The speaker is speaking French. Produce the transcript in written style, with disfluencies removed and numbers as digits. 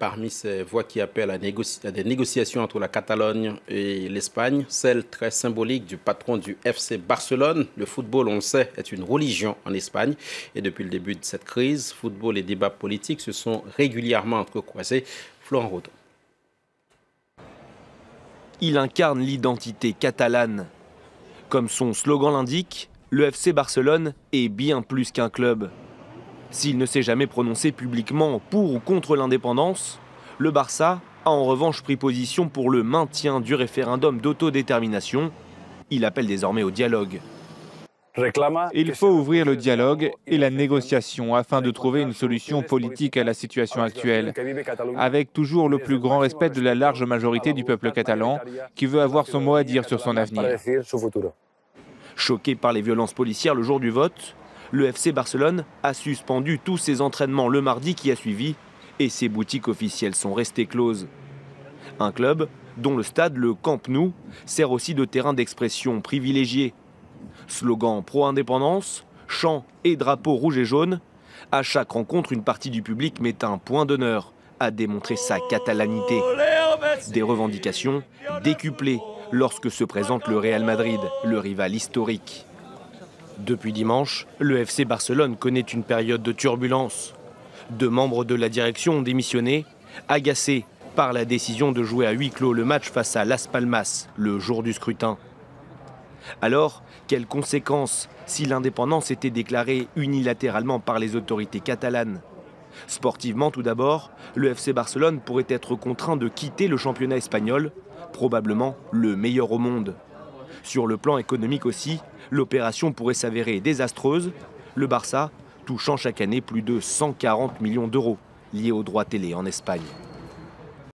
Parmi ces voix qui appellent à des négociations entre la Catalogne et l'Espagne, celle très symbolique du patron du FC Barcelone. Le football, on le sait, est une religion en Espagne. Et depuis le début de cette crise, football et débats politiques se sont régulièrement entrecroisés. Florent Rodeau. Il incarne l'identité catalane. Comme son slogan l'indique, le FC Barcelone est bien plus qu'un club. S'il ne s'est jamais prononcé publiquement pour ou contre l'indépendance, le Barça a en revanche pris position pour le maintien du référendum d'autodétermination. Il appelle désormais au dialogue. Il faut ouvrir le dialogue et la négociation afin de trouver une solution politique à la situation actuelle, avec toujours le plus grand respect de la large majorité du peuple catalan qui veut avoir son mot à dire sur son avenir. Choqué par les violences policières le jour du vote, le FC Barcelone a suspendu tous ses entraînements le mardi qui a suivi et ses boutiques officielles sont restées closes. Un club dont le stade, le Camp Nou, sert aussi de terrain d'expression privilégié. Slogan pro-indépendance, chants et drapeaux rouges et jaunes, à chaque rencontre, une partie du public met un point d'honneur à démontrer sa catalanité. Des revendications décuplées lorsque se présente le Real Madrid, le rival historique. Depuis dimanche, le FC Barcelone connaît une période de turbulence. 2 membres de la direction ont démissionné, agacés par la décision de jouer à huis clos le match face à Las Palmas, le jour du scrutin. Alors, quelles conséquences si l'indépendance était déclarée unilatéralement par les autorités catalanes? Sportivement tout d'abord, le FC Barcelone pourrait être contraint de quitter le championnat espagnol, probablement le meilleur au monde. Sur le plan économique aussi, l'opération pourrait s'avérer désastreuse, le Barça touchant chaque année plus de 140 millions d'euros liés aux droits télé en Espagne.